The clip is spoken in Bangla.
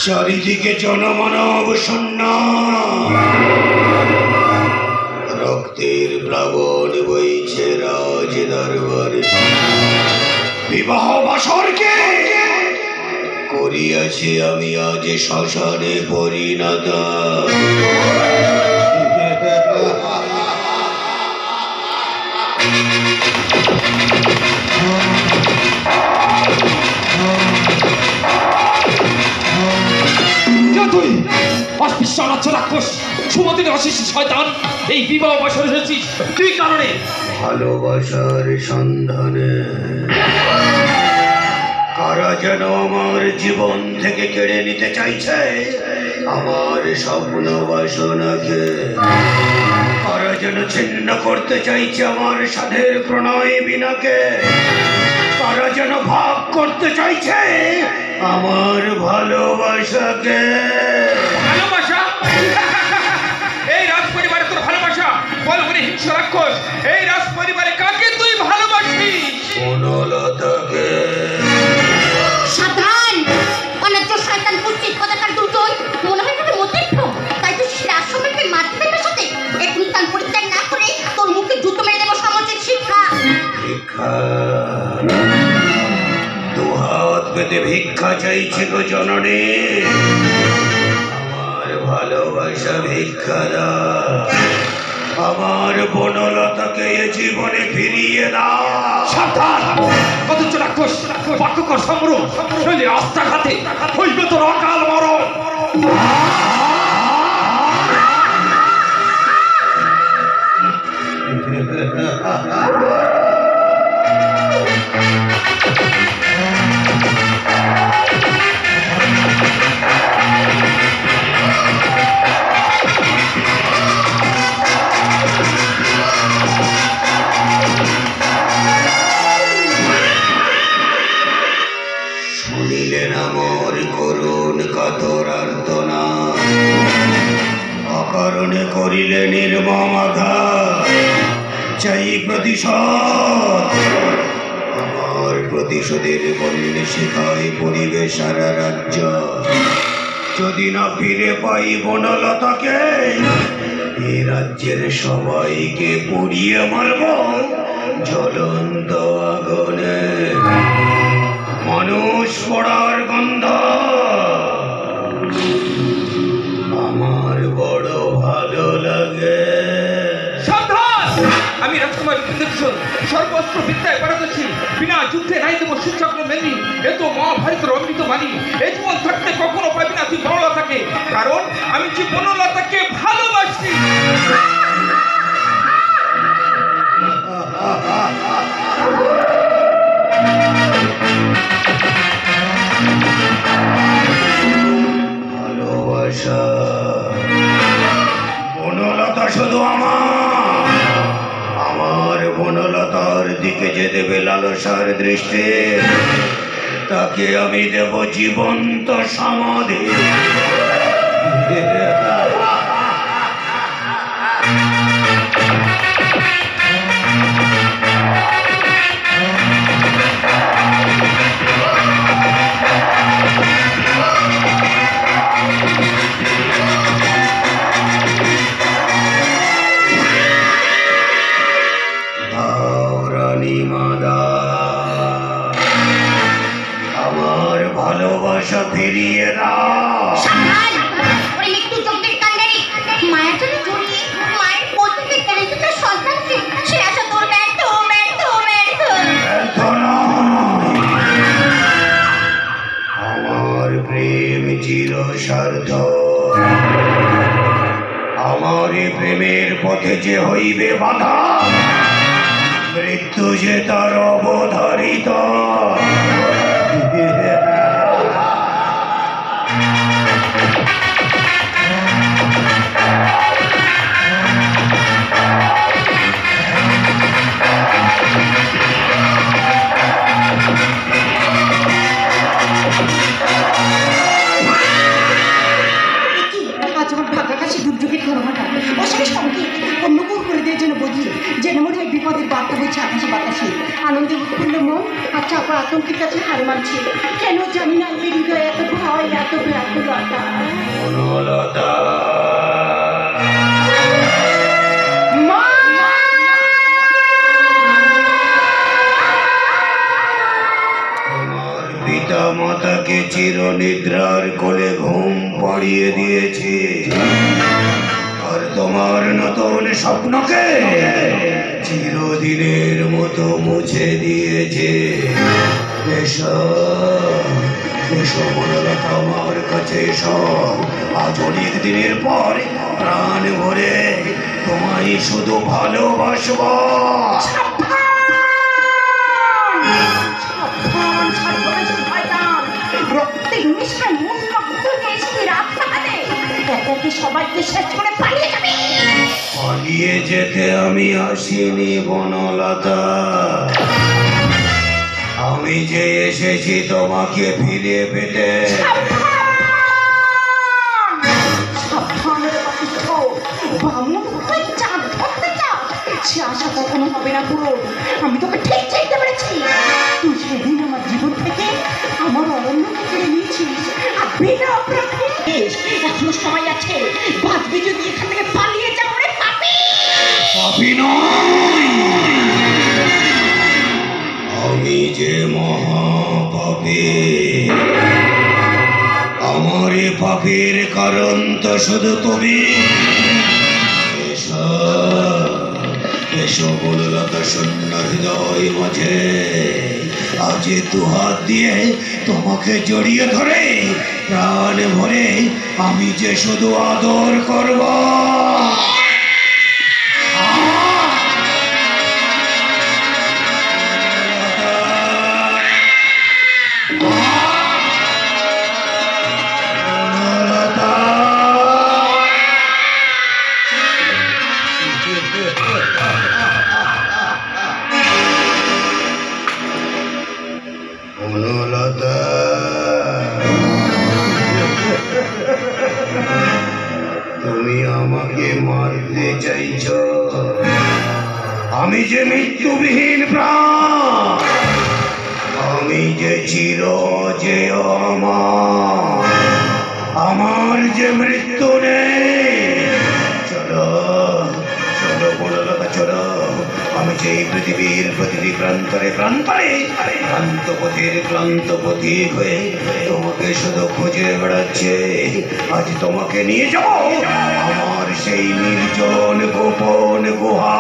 চারিদিকে জনমানব শূন্য, রক্তের প্লাবন বইছে রাজ দরবারে। বিবাহ বাসরকে করিয়াছি আমি আজ শ্মশানে পরিণত। তুই অস্পৃশ্য অনাচ্ছ রাক্ষস, সুমতির অশিস শয়তান, এই বিবাহ বাসরে এসেছিস তুই কারণে। ভালোবাসার সন্ধানে কারা যেন আমার জীবন থেকে কেড়ে নিতে চাইছে, আমার স্বপ্ন বাসনাকে কারা যেন ছিন্ন করতে চাইছে, আমার সাধের প্রণয় বিনাকে কারা যেন ভাগ করতে চাইছে আমার ভালোবাসাকে। ভালোবাসা? এই রাজ পরিবারে তোর ভালোবাসা? বল বলে হিংস্র রাক্ষস, এই রাজ পরিবারে কাকে তুই ভালোবাসিস? বনলতাকে। সাবধান, অনেক শয়তান কুচ্ছিত কথাকার দুটোই মনে হয় তোকে মতিষ্ঠ, তাই তুই রাজসম্মানকে মারতে দেবে সাথে এখনই তার পরিত্যাগ না করে তোর মুখে জুতো মেরে দেবো সামাজিক শিক্ষা। ভিক্ষা দুহাত পেতে ভিক্ষা চাইছে গো জননী, আমার ভালোবাসা ভিক্ষা দাও, আমার বনলতাকে এ জীবনে ফিরিয়ে দাও। সাবধান, অথচ রাক্ষস বাক্য কর সম্ভ্রম, নইলে রাস্তাঘাতে হইবে তোর অকাল মরণ। শুনিলেন আমার করুণ কাতর আর্তনাদ, অকারণে করিলে নির্মম আঘাত, চাই প্রতিশোধ। আমার প্রতিশোধের বন্যে শেখায় পরিবে সারা রাজ্য, যদি না ফিরে পাই বনলতাকে এ রাজ্যের সবাইকে পুড়িয়ে মারব জ্বলন্ত আগুনে। মানুষ পড়ার গন্ধ আমার বড় ভালো লাগে। সাবধান, আমি রাজকুমার বিন্দুভূষণ সর্বস্ত্র বিদ্যায় পারদর্শী, বিনা যুদ্ধে নাই দেব সুচক্র মেনি, এ তো মহাভারতের অমৃত বাণী। এই জীবন থাকতে কখনো পাবি না তুই বনলতাকে, কারণ আমি যে বনলতাকে ভালোবাসি। ভালোবাসা বনলতা শুধু আমার বনলতার দিকে যে দেবে লালসার দৃষ্টি, তাকে আমি দেব জীবন্ত সমাধি। আমার ভালোবাসা ফিরিয়ে দাও। সাবধান, ওই মৃত্যু যজ্ঞের কাণ্ডারি মায়ের জন্য জড়িয়ে মায়ের কোল থেকে কেড়ে নিতে সন্তানকে সে আশা তোর ব্যর্থ ব্যর্থ ব্যর্থ। ব্যর্থ নয়, আমার প্রেম চির সার্থক, আমার এই প্রেমের পথে যে হইবে বাধা, মৃত্যু যে তার অবধারিত। আজ আমার ভাগ্যাকাশে দুর্যোগের ঘটনাটা অশেষ সঙ্গে অন্য করে দেওয়ার জন্য বদলে যেন মনে হয় বিপদের বার্তা হয়েছে আকাশে বাতাসে। আনন্দে উৎফুল্ল মন আর চাপা আতঙ্কের কাছে হার মানছে। কেন জানি না এই হৃদয়ে এত ভয়, এত ব্যাকুলতা। বনলতা, মা! তোমার পিতা মাতাকে চিরনিদ্রার কোলে ঘুম পাড়িয়ে দিয়েছে, আর তোমার নতুন স্বপ্নকে চিরদিনের মতো মুছে দিয়েছে। এসো, এসো বনলতা, আমার কাছে এসো। আজ অনেক দিনের পর প্রাণ ভরে তোমায় শুধু ভালোবাসবো। সাবধান, সর্বনাশী শয়তান! রক্তের নেশায় উন্মত্ত হয়ে এসেছে রাত কাটাতে। একে সবাইকে শেষ করে পালিয়ে যাবে। পালিয়ে যেতে আমি আসিনি বনলতা, আমি যে এসেছি তোমাকে ফিরে পেতে। সাবধানের পাপিষ্ঠ! বামুন হয়ে চাঁদ ধরতে চাও? সে আশা কখনো হবে না পুরো। আমি তোকে ঠিক চাইতে পেরেছি। তুই সেদিন আমার জীবন থেকে আমার অরণ্যকে কেড়ে নিয়েছিস, আর বিনা অপরাধে। এখনো সময় আছে, বাঁচবি যদি এখান থেকে পালিয়ে যাও রে পাপী! পাপী নই, আমি যে মহাপাপী। আমার এ পাপের কারণ তো শুধু তুমি। এসো, এসো বনলতা, শূন্য হৃদয় মাঝে আজ দু হাত দিয়ে তোমাকে জড়িয়ে ধরে প্রাণ ভরে আমি যে শুধু আদর করব। বনলতা, তুমি আমাকে মারতে চাইছ? আমি যে মৃত্যুবিহীন প্রাণ, আমি যে চির যে আমার যে মৃত্যু নেই। চলো, চলো বনলতা, চলো। আমি যে এই পৃথিবীর প্রতিটি প্রান্তরে প্রান্তরে ক্লান্ত পথের ক্লান্ত পথিক হয়ে তোমাকে শুধু খুঁজে বেড়াচ্ছে। আজ তোমাকে নিয়ে যাবো আমার সেই নির্জন গোপন গুহা।